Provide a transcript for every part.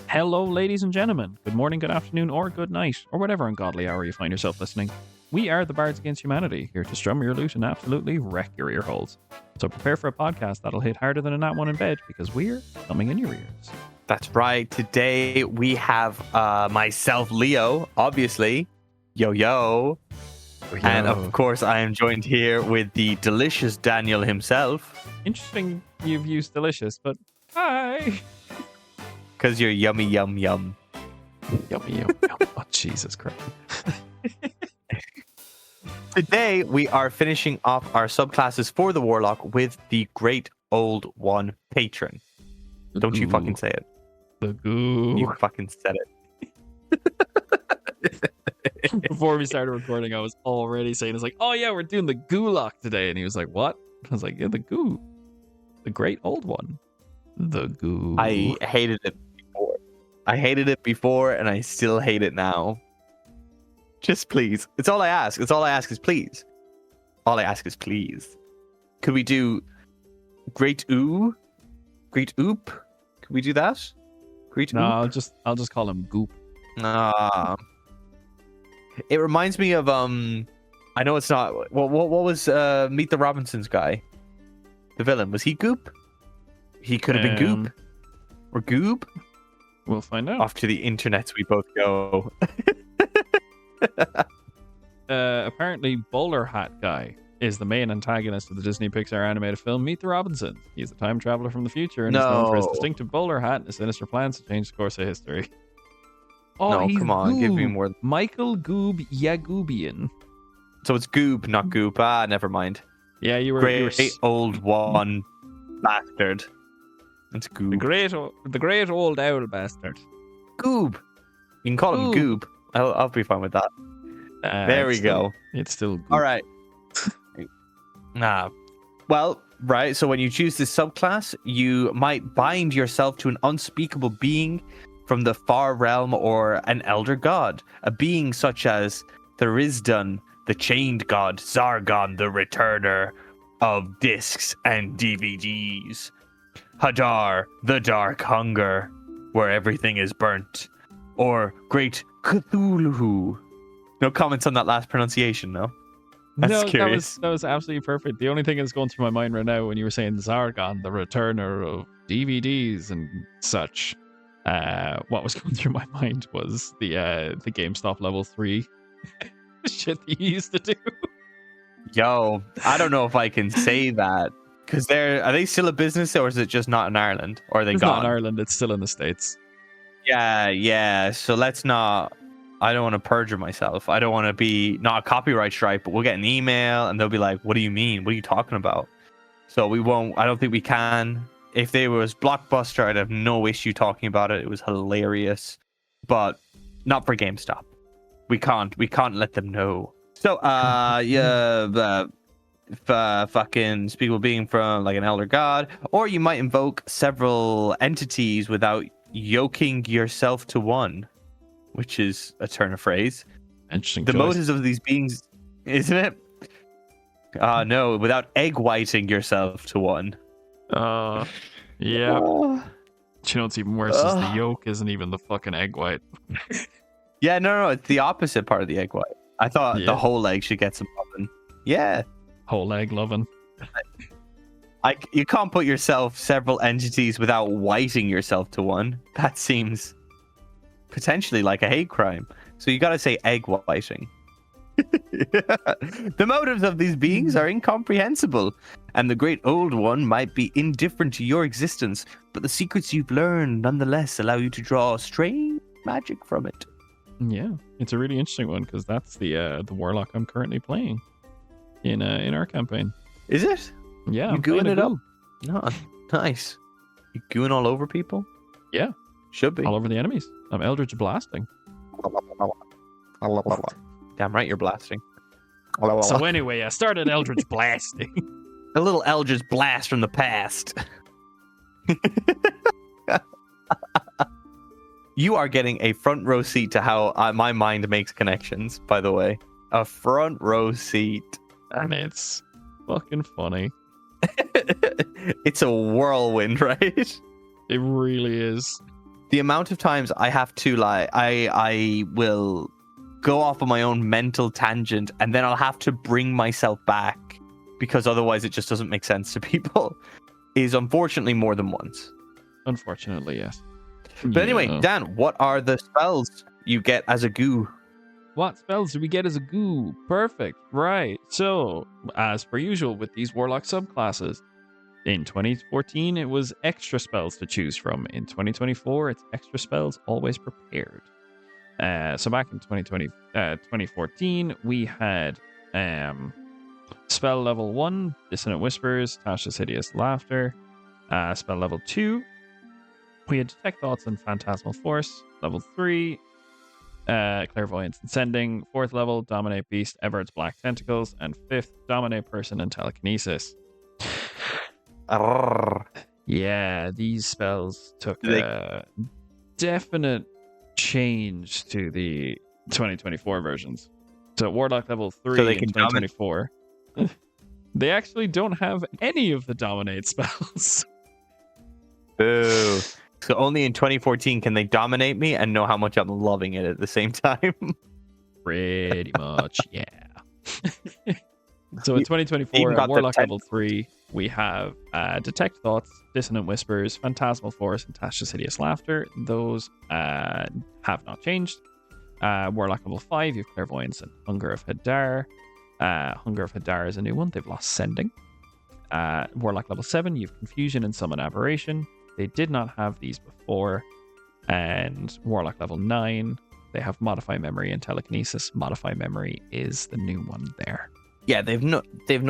Hello, ladies and gentlemen. Good morning, good afternoon, or good night, or whatever ungodly hour you find yourself listening. We are the Bards Against Humanity, here to strum your loot and absolutely wreck your ear holes. So prepare for a podcast that'll hit harder than a nat one in bed, because we're coming in your ears. That's right. Today we have myself, Leo, obviously. Yo. And of course, I am joined here with the delicious Daniel himself. Interesting you've used delicious, but hi. Because you're yummy, yum. Yummy. Oh, Jesus Christ. Today, we are finishing off our subclasses for the Warlock with the Great Old One Patron. Don't you fucking say it. The GOO. You fucking said it. Before we started recording, I was already saying, it's like, oh yeah, we're doing the GOOOOOOO today. And he was like, what? I was like, yeah, the GOO. The Great Old One. The GOO. I hated it before, and I still hate it now. Just please. It's all I ask. All I ask is please. Could we do Great OO? Great Oop? Could we do that? Great No, Oop? I'll just call him Goop. It reminds me of I know it's not. What was Meet the Robinsons guy? The villain, was he Goop? He could have been Goop or Goob. We'll find out. Off to the internets we both go. Apparently, Bowler Hat Guy is the main antagonist of the Disney Pixar animated film Meet the Robinsons. He's a time traveler from the future and is known for his distinctive bowler hat and his sinister plans to change the course of history. Oh, no, come on, Goob. give me more. Michael Goob Yagoobian. So it's Goob, not Goop. Never mind. Yeah, you were Great Old One Bastard. It's Goob. The great old owl bastard. Goob. You can call him Goob. I'll be fine with that. There we go. It's still Goob. All right. Well, right. So when you choose this subclass, you might bind yourself to an unspeakable being from the far realm or an elder god. A being such as Therisdun, the chained god, Zargon, the returner of discs and DVDs. Hadar, the dark hunger, where everything is burnt. Or Great Cthulhu. No comments on that last pronunciation, no? That's curious. That was absolutely perfect. The only thing that's going through my mind right now when you were saying Zargon, the returner of DVDs and such, what was going through my mind was the GameStop level 3 shit that you used to do. Yo, I don't know if I can say that. Because are they still a business, or is it just not in Ireland? Or are they gone? It's not in Ireland, it's still in the States. Yeah. So let's not. I don't want to perjure myself. I don't want to be not a copyright strike, but we'll get an email and they'll be like, "What do you mean? What are you talking about?" So we won't. I don't think we can. If there was Blockbuster, I'd have no issue talking about it. It was hilarious, but not for GameStop. We can't let them know. So fucking speakable being from like an elder god, or you might invoke several entities without yoking yourself to one, which is a turn of phrase. Interesting. The motives of these beings, isn't it? No, without egg whiting yourself to one. Yeah. You know what's even worse is the yolk isn't even the fucking egg white. Yeah, no, it's the opposite part of the egg white. I thought the whole egg should get some loving. Yeah. Whole egg loving. You can't put yourself several entities without whiting yourself to one. That seems potentially like a hate crime. So you got to say egg whiting. The motives of these beings are incomprehensible, and the Great Old One might be indifferent to your existence, but the secrets you've learned nonetheless allow you to draw strange magic from it. Yeah, it's a really interesting one because that's the Warlock I'm currently playing in our campaign. Is it? Yeah, you gooing it up? No, nice. You gooing all over people? Yeah, should be all over the enemies. I'm Eldritch blasting. Damn right, you're blasting. So anyway, I started Eldritch blasting. A little Eldritch blast from the past. You are getting a front row seat to how my mind makes connections, by the way. A front row seat. And it's fucking funny. It's a whirlwind, right? It really is. The amount of times I have to like I will go off on my own mental tangent and then I'll have to bring myself back because otherwise it just doesn't make sense to people is unfortunately more than once. Unfortunately, yes. But anyway, Dan, what are the spells you get as a GOO? What spells do we get as a GOO? Perfect. Right. So, as per usual with these Warlock subclasses, in 2014 it was extra spells to choose from. In 2024, it's extra spells always prepared. So back in 2014, we had spell level 1, Dissonant Whispers, Tasha's Hideous Laughter. Spell level 2, we had Detect Thoughts and Phantasmal Force. Level 3, Clairvoyance and Sending. 4th level, Dominate Beast, Everard's Black Tentacles. And 5th, Dominate Person and Telekinesis. Yeah, these spells took a definite change to the 2024 versions. So Warlock level 3 in 2024. They actually don't have any of the Dominate spells. Boo. So only in 2014 can they dominate me and know how much I'm loving it at the same time. Pretty much, yeah. So in 2024, at Warlock level 3, we have Detect Thoughts, Dissonant Whispers, Phantasmal Force, and Tasha's Hideous Laughter. Those have not changed. Warlock level 5, you have Clairvoyance and Hunger of Hadar. Hunger of Hadar is a new one. They've lost Sending. Warlock level 7, you have Confusion and Summon Aberration. They did not have these before. And Warlock level 9, they have Modify Memory and Telekinesis. Modify Memory is the new one there. Yeah, they've no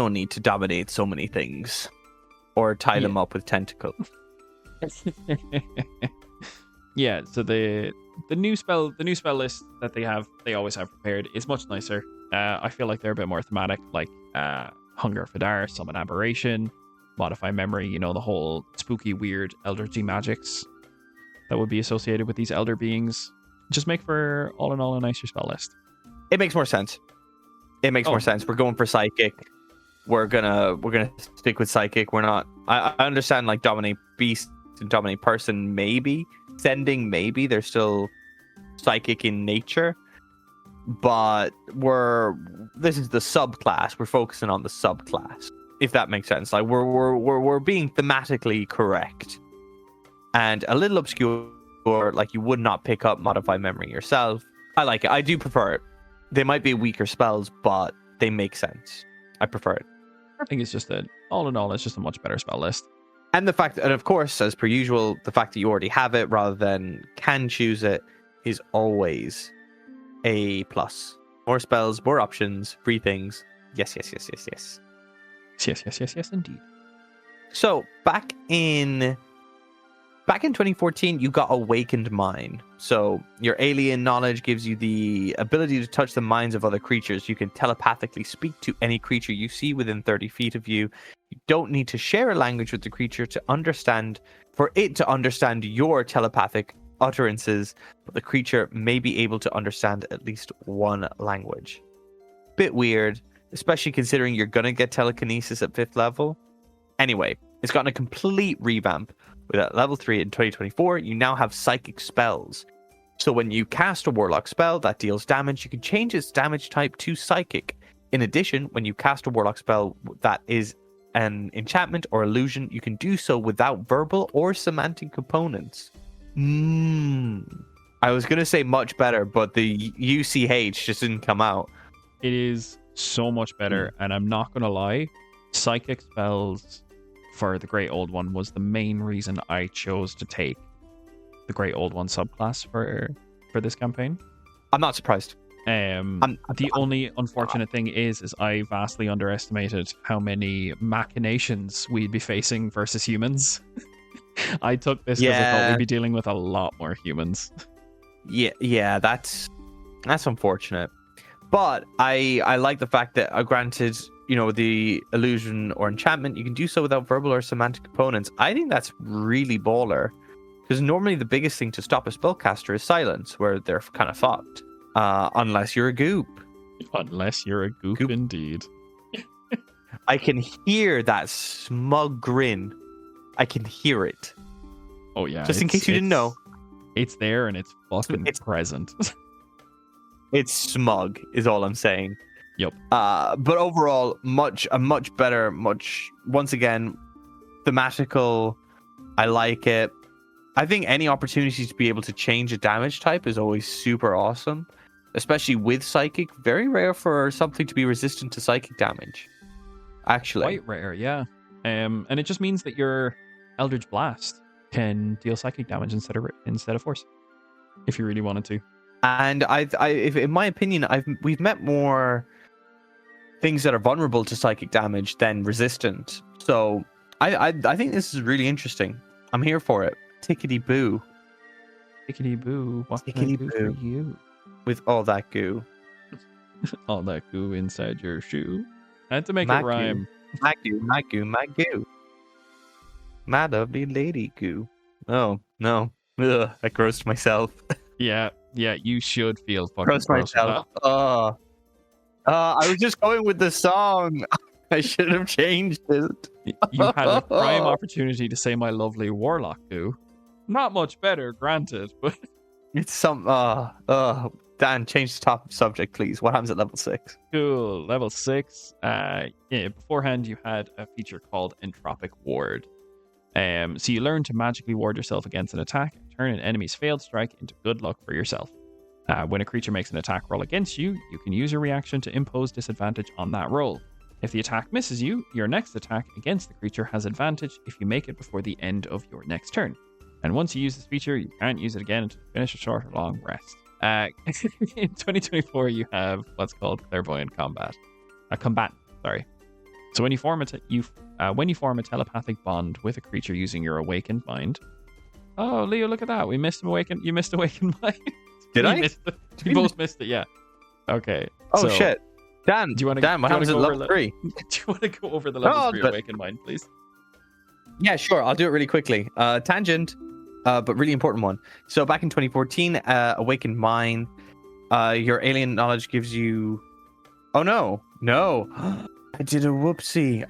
need to dominate so many things or tie them up with tentacles. Yeah, so the new spell list that they always have prepared is much nicer. I feel like they're a bit more thematic, like Hunger for Hadar, Summon Aberration, Modify Memory, the whole spooky, weird Eldritchy magics that would be associated with these elder beings. Just make for, all in all, a nicer spell list. It makes more sense. More sense. We're going for Psychic. We're gonna stick with Psychic. We're not. I understand like Dominate Beast and Dominate Person, maybe. Sending, maybe. They're still Psychic in nature. But this is the subclass. We're focusing on the subclass, if that makes sense. Like we're being thematically correct and a little obscure. Like you would not pick up Modify Memory yourself. I like it. I do prefer it. They might be weaker spells, but they make sense. I prefer it. I think it's just all in all, it's just a much better spell list. And the fact, and of course, as per usual, the fact that you already have it rather than can choose it is always a plus. More spells, more options, free things. Yes. Yes, indeed. So back in 2014, you got Awakened Mind. So your alien knowledge gives you the ability to touch the minds of other creatures. You can telepathically speak to any creature you see within 30 feet of you. You don't need to share a language with the creature for it to understand your telepathic utterances, but the creature may be able to understand at least one language. Bit weird, especially considering you're gonna get telekinesis at 5th level. Anyway, it's gotten a complete revamp. With at level 3 in 2024, you now have Psychic spells. So when you cast a Warlock spell that deals damage, you can change its damage type to Psychic. In addition, when you cast a Warlock spell that is an enchantment or illusion, you can do so without verbal or semantic components. I was going to say much better, but the UCH just didn't come out. It is so much better, and I'm not going to lie, Psychic spells for the Great Old One was the main reason I chose to take the Great Old One subclass for this campaign. I'm not surprised. The only unfortunate thing is I vastly underestimated how many machinations we'd be facing versus humans. I took this because I thought we'd be dealing with a lot more humans. Yeah, that's unfortunate. But I like the fact that granted, the illusion or enchantment, you can do so without verbal or semantic components. I think that's really baller. Because normally the biggest thing to stop a spellcaster is silence, where they're kind of fucked. Unless you're a goop. Unless you're a goop. Indeed. I can hear that smug grin. I can hear it. Oh, yeah. Just in case you didn't know. It's there and it's fucking present. It's smug, is all I'm saying. Yep. But overall, a much better, once again, thematical. I like it. I think any opportunity to be able to change a damage type is always super awesome, especially with psychic. Very rare for something to be resistant to psychic damage. Actually, Quite rare, yeah. And it just means that your Eldritch Blast can deal psychic damage instead of force, if you really wanted to. And if, in my opinion, we've met more things that are vulnerable to psychic damage than resistant. So I think this is really interesting. I'm here for it. Tickety boo. Tickety boo. What Tickety can I do boo. for you? With all that goo. All that goo inside your shoe. I had to make My it rhyme. My goo, my goo, my goo. My lovely lady goo. Oh, no. Ugh, I grossed myself. Yeah, you should feel fucking Grossed gross with myself. I was just going with the song. I should have changed it. that. You had a prime opportunity to say my lovely Warlock goo. Not much better, granted, but It's some. Dan, change the top subject, please. What happens at level 6? cool. Level 6. Beforehand, you had a feature called Entropic Ward. So you learn to magically ward yourself against an attack and turn an enemy's failed strike into good luck for yourself. When a creature makes an attack roll against you, you can use your reaction to impose disadvantage on that roll. If the attack misses you, your next attack against the creature has advantage if you make it before the end of your next turn. And once you use this feature, you can't use it again until you finish a short or long rest. In 2024, you have what's called Clairvoyant Combat. Combatant, sorry. So when you form a telepathic bond with a creature using your awakened mind. Oh, Leo, look at that. You missed awakened mind. Did I? We both missed it, yeah. Okay. Oh, so, shit. Dan, do you want to? Dan, what happens at level 3? Do you want to go over the level 3 awakened mind, please? Yeah, sure. I'll do it really quickly. Tangent, but really important one. So back in 2014, Awakened Mind, your alien knowledge gives you. Oh no, I did a whoopsie.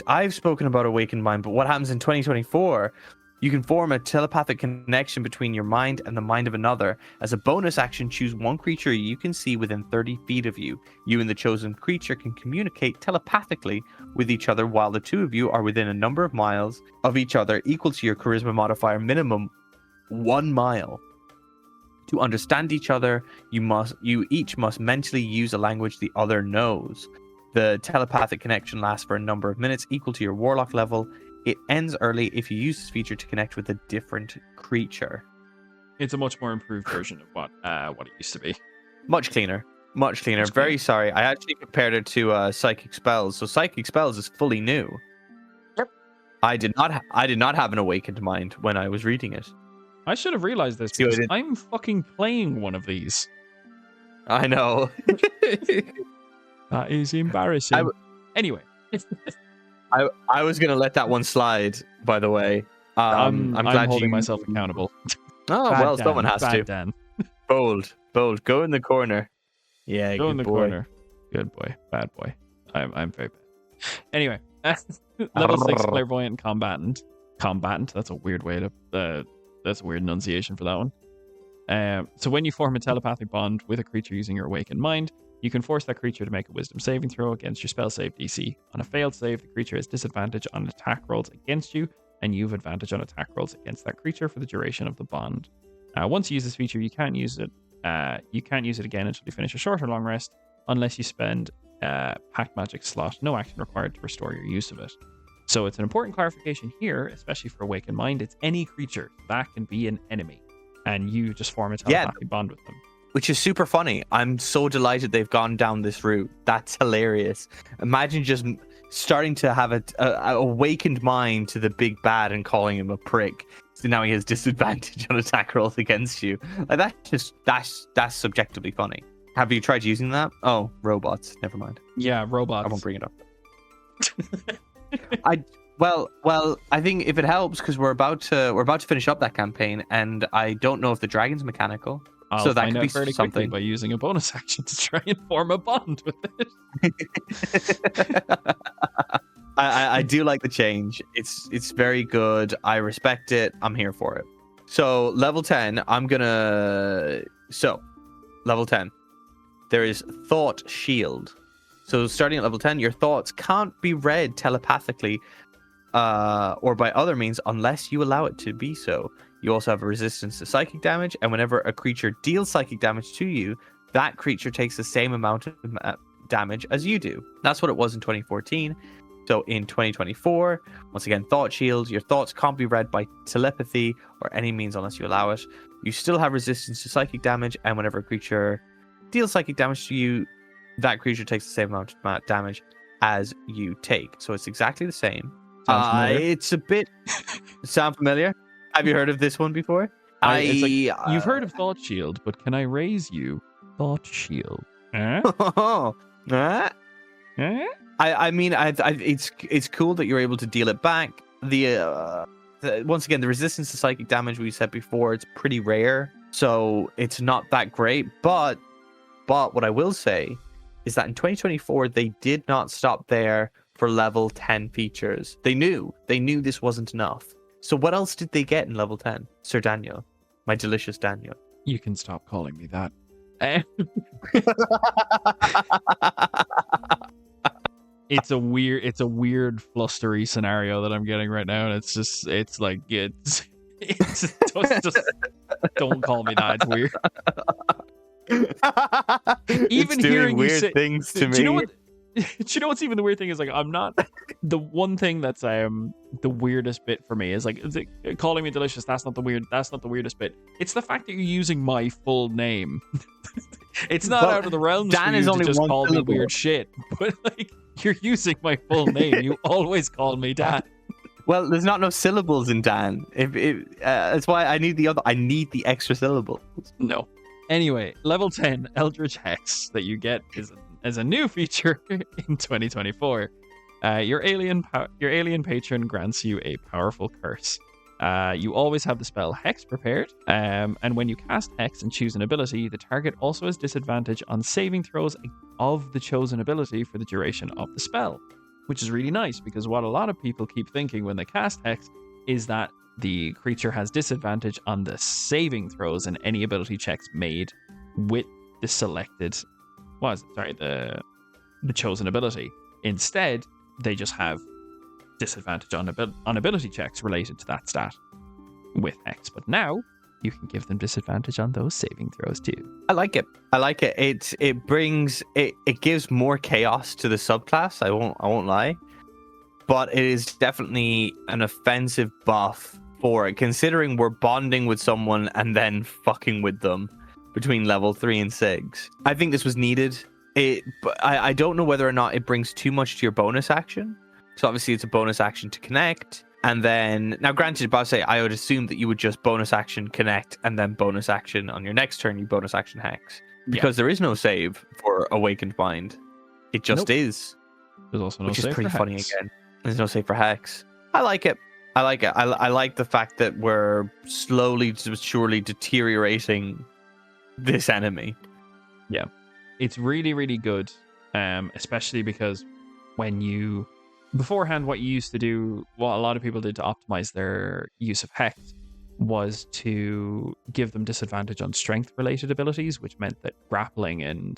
I've spoken about Awakened Mind, but what happens in 2024? You can form a telepathic connection between your mind and the mind of another. As a bonus action, choose one creature you can see within 30 feet of you. You and the chosen creature can communicate telepathically with each other while the two of you are within a number of miles of each other equal to your charisma modifier minimum 1 mile. To understand each other, you each must mentally use a language the other knows. The telepathic connection lasts for a number of minutes equal to your warlock level. It ends early if you use this feature to connect with a different creature. It's a much more improved version of what it used to be. Much cleaner. Very sorry. I actually compared it to Psychic Spells. So Psychic Spells is fully new. Yep. I did not have an awakened mind when I was reading it. I should have realized this See what I because did? I'm fucking playing one of these. I know. That is embarrassing. Anyway. I was gonna let that one slide. By the way, I'm glad holding you myself accountable. Oh Bad well, Dan, someone has bad to. Dan. Bold. Go in the corner. Yeah, Go good in the boy. corner. Good boy. Bad boy. I'm very bad. Anyway, level 6 clairvoyant combatant. Combatant. That's a weird way to. That's a weird enunciation for that one. So when you form a telepathic bond with a creature using your awakened mind, you can force that creature to make a wisdom saving throw against your spell save DC. On a failed save, the creature has disadvantage on attack rolls against you, and you have advantage on attack rolls against that creature for the duration of the bond. Once you use this feature, you can't use it. You can't use it again until you finish a short or long rest, unless you spend Pact Magic slot. No action required to restore your use of it. So it's an important clarification here, especially for Awakened Mind. It's any creature that can be an enemy, and you just form a telepathic bond with them. Which is super funny. I'm so delighted they've gone down this route. That's hilarious. Imagine just starting to have a awakened mind to the big bad and calling him a prick. So now he has disadvantage on attack rolls against you. Like that's subjectively funny. Have you tried using that? Oh, robots. Never mind. Yeah, robots. I won't bring it up. I think if it helps, because we're about to finish up that campaign, and I don't know if the dragon's mechanical. I'll so that find could out be fairly something quickly by using a bonus action to try and form a bond with it. I do like the change. It's very good. I respect it. I'm here for it. So level 10, level 10, there is Thought Shield. So starting at level 10, your thoughts can't be read telepathically or by other means unless you allow it to be so. You also have a resistance to psychic damage, and whenever a creature deals psychic damage to you, that creature takes the same amount of damage as you do. That's what it was in 2014. So in 2024, once again, Thought Shield, your thoughts can't be read by telepathy or any means unless you allow it. You still have resistance to psychic damage, and whenever a creature deals psychic damage to you, that creature takes the same amount of damage as you take. So it's exactly the same. It's a bit... Sound familiar? Have you heard of this one before? You've heard of Thought Shield, but can I raise you Thought Shield? I mean, it's cool that you're able to deal it back. Once again, the resistance to psychic damage we said before, it's pretty rare, so it's not that great. But what I will say is that in 2024 they did not stop there for level 10 features. They knew this wasn't enough. So what else did they get in level 10, Sir Daniel, my delicious Daniel? You can stop calling me that. It's a weird flustery scenario that I'm getting right now, and it's just don't call me that. It's weird. Even it's doing hearing weird you say things to me. Do you know what's even the weird thing is, like, I'm not the one thing that's the weirdest bit for me is like calling me delicious. That's not the weirdest bit. It's the fact that you're using my full name. It's not out of the realms Dan for is you only to just one call syllable. me weird shit, but like, you're using my full name. You always call me Dan. Well, there's not no syllables in Dan. That's why I need the extra syllables. No. Anyway, level 10 Eldritch Hex that you get is a new feature in 2024. Your alien patron grants you a powerful curse. You always have the spell Hex prepared, and when you cast Hex and choose an ability, the target also has disadvantage on saving throws of the chosen ability for the duration of the spell, which is really nice, because what a lot of people keep thinking when they cast Hex is that the creature has disadvantage on the saving throws and any ability checks made with the selected, the chosen ability. Instead, they just have disadvantage on ability checks related to that stat with Hex. But now you can give them disadvantage on those saving throws too. I like it. It gives more chaos to the subclass. I won't lie, but it is definitely an offensive buff for it, considering we're bonding with someone and then fucking with them between level 3 and 6. I think this was needed. I don't know whether or not it brings too much to your bonus action. So obviously it's a bonus action to connect, and then now granted, but I would assume that you would just bonus action connect and then bonus action on your next turn you bonus action Hex, because there is no save for Awakened Mind. It just is. There's also no which save is pretty for funny Hex. again. There's no save for Hex. I like it. I like the fact that we're slowly but surely deteriorating this enemy. Yeah, it's really, really good, especially because beforehand, what you used to do, what a lot of people did to optimize their use of Hex was to give them disadvantage on strength-related abilities, which meant that grappling and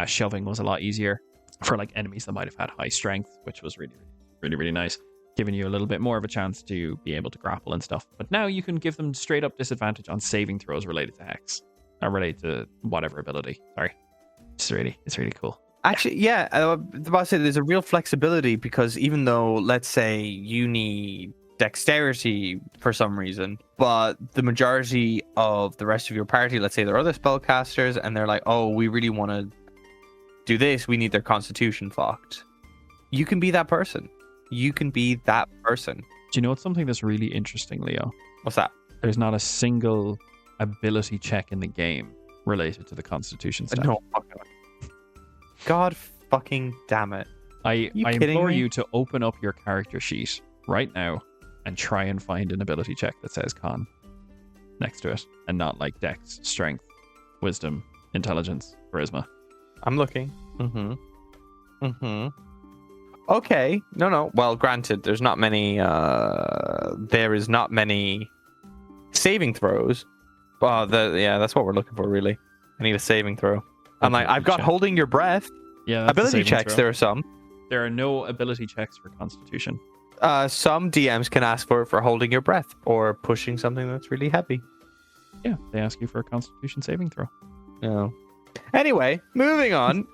shoving was a lot easier for like enemies that might have had high strength, which was really, really, really nice, giving you a little bit more of a chance to be able to grapple and stuff. But now you can give them straight up disadvantage on saving throws related to Hex, or related to whatever ability. Sorry, it's really cool. Actually, yeah, I was about to say there's a real flexibility, because even though, let's say, you need dexterity for some reason, but the majority of the rest of your party, let's say they're other spellcasters, and they're like, oh, we really want to do this, we need their constitution fucked. You can be that person. Do you know what's something that's really interesting, Leo? What's that? There's not a single ability check in the game related to the constitution stat. No, fuck no. God fucking damn it. I implore you to open up your character sheet right now and try and find an ability check that says con next to it, and not like dex, strength, wisdom, intelligence, charisma. I'm looking. Okay. No. Well, granted, there is not many Saving throws. Oh, that's what we're looking for, really. I need a saving throw. I'm like, I've got holding your breath. Yeah, that's ability checks. throw. There are some. There are no ability checks for Constitution. Some DMs can ask for holding your breath or pushing something that's really heavy. Yeah, they ask you for a Constitution saving throw. No. Anyway, moving on.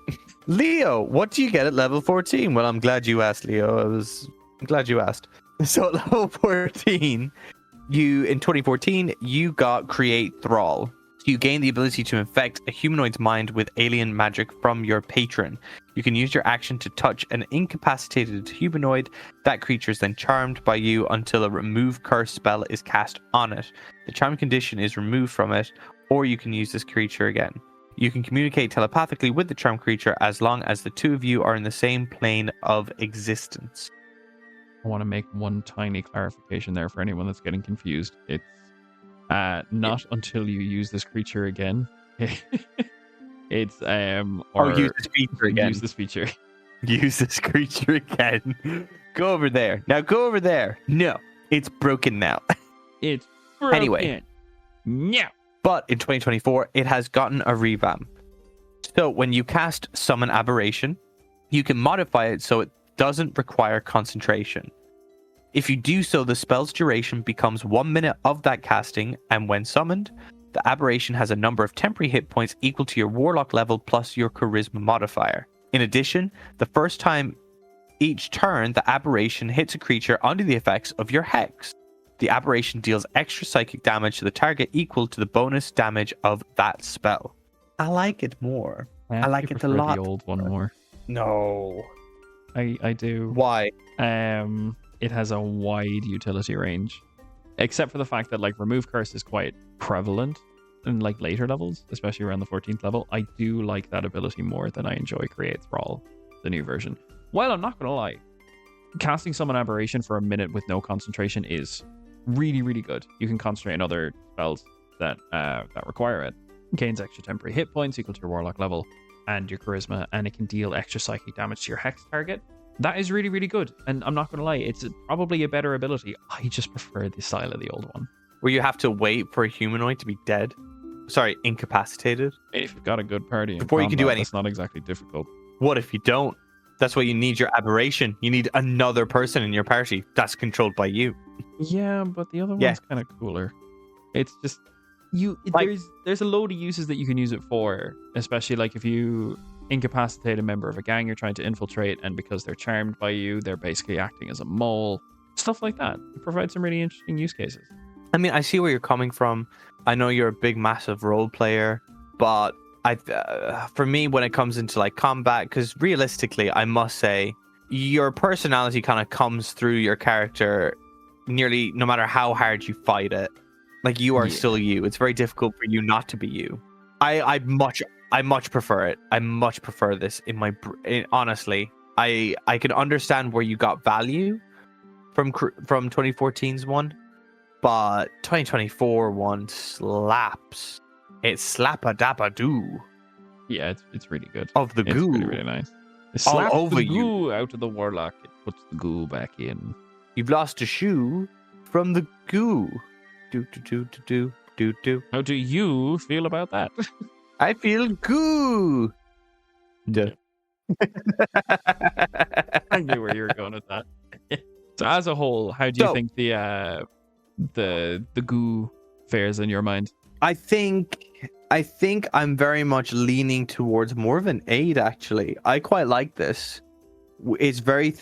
Leo, what do you get at level 14? Well, I'm glad you asked, Leo. I'm glad you asked. So at level 14, in 2014, you got Create Thrall. You gain the ability to infect a humanoid's mind with alien magic from your patron. You can use your action to touch an incapacitated humanoid. That creature is then charmed by you until a remove curse spell is cast on it. The charm condition is removed from it, or you can use this creature again. You can communicate telepathically with the charmed creature as long as the two of you are in the same plane of existence. I want to make one tiny clarification there for anyone that's getting confused. It's not until you use this creature again. It's or use this feature again. Use this feature. Use this creature again. Go over there. Now go over there. No, it's broken now. It's broken. Anyway. No. But in 2024, it has gotten a revamp. So when you cast Summon Aberration, you can modify it so it doesn't require concentration. If you do so, the spell's duration becomes 1 minute of that casting, and when summoned, the aberration has a number of temporary hit points equal to your Warlock level plus your Charisma modifier. In addition, the first time each turn, the aberration hits a creature under the effects of your Hex. The aberration deals extra psychic damage to the target equal to the bonus damage of that spell. I like it more. I like it a lot. The old one more. No. I do. Why? It has a wide utility range, except for the fact that like remove curse is quite prevalent in like later levels, especially around the 14th level. I do like that ability more than I enjoy Create Thrall, the new version. While I'm not gonna lie, casting Summon Aberration for a minute with no concentration is really, really good. You can concentrate on other spells that require it. Gains extra temporary hit points equal to your Warlock level and your Charisma, and it can deal extra psychic damage to your Hex target. That is really, really good. And I'm not going to lie, it's probably a better ability. I just prefer the style of the old one. Where you have to wait for a humanoid to be dead. Sorry, incapacitated. If you've got a good party before you can do anything, it's not exactly difficult. What if you don't? That's why you need your aberration. You need another person in your party that's controlled by you. Yeah, but the other one's kind of cooler. It's just there's a load of uses that you can use it for, especially like if you incapacitate a member of a gang you're trying to infiltrate, and because they're charmed by you, they're basically acting as a mole. Stuff like that. It provides some really interesting use cases. I mean, I see where you're coming from. I know you're a big, massive role player, but for me, when it comes into like combat, because realistically, I must say, your personality kind of comes through your character nearly no matter how hard you fight it. Like you are still you. It's very difficult for you not to be you. I much prefer it. I much prefer this honestly. I can understand where you got value from 2014's one, but 2024 one slaps. It's slap-a-dap-a-doo. Yeah, it's really good. Of the goo. It's really, really nice. It all slaps over the you. goo out of the Warlock. It puts the goo back in. You've lost a shoe from the goo. Do. How do you feel about that? I feel goo. I knew where you were going with that. So as a whole, how do you think the goo fares in your mind? I think I'm very much leaning towards more of an aid, actually. I quite like this. It's very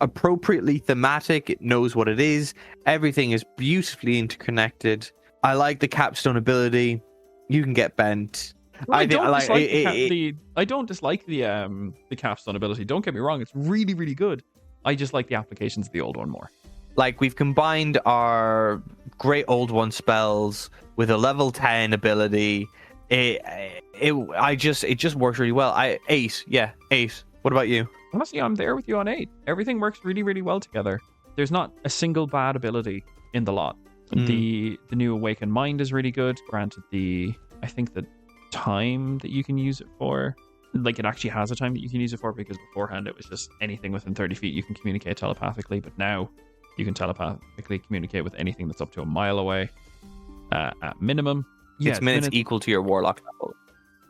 appropriately thematic. It knows what it is. Everything is beautifully interconnected. I like the capstone ability. You can get bent. Well, I don't dislike the capstone ability. Don't get me wrong. It's really, really good. I just like the applications of the old one more. Like, we've combined our great old one spells with a level 10 ability. It just works really well. 8. What about you? Honestly, I'm there with you on 8. Everything works really, really well together. There's not a single bad ability in the lot. The new Awakened Mind is really good. Granted, I think the time that you can use it for, like, it actually has a time that you can use it for, because beforehand it was just anything within 30 feet you can communicate telepathically, but now you can telepathically communicate with anything that's up to a mile away. at minimum. 6 minutes equal to your Warlock level.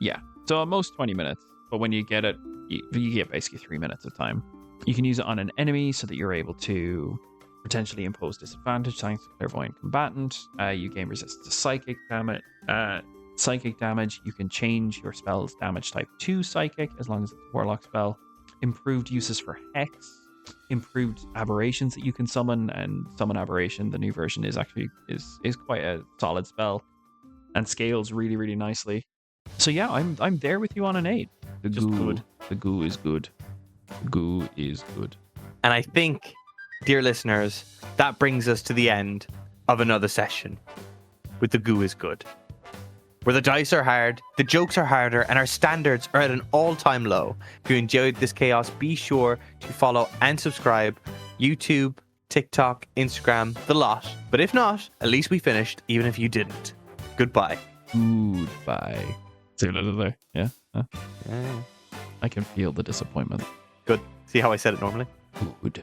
Yeah. So at most 20 minutes. But when you get it, you get basically 3 minutes of time. You can use it on an enemy so that you're able to potentially impose disadvantage thanks to Clairvoyant Combatant. You gain resistance to psychic damage. You can change your spell's damage type to psychic as long as it's a Warlock spell. Improved uses for Hex. Improved aberrations that you can summon, and summon aberration. The new version is actually is quite a solid spell and scales really, really nicely. So yeah, I'm there with you on an 8. The GOO is good. GOO is good. And I think, dear listeners, that brings us to the end of another session with the GOO is good. Where the dice are hard, the jokes are harder, and our standards are at an all-time low. If you enjoyed this chaos, be sure to follow and subscribe. YouTube, TikTok, Instagram, the lot. But if not, at least we finished, even if you didn't. Goodbye. Goodbye. See what I did there? Yeah? Huh? Yeah. I can feel the disappointment. Good. See how I said it normally? Good.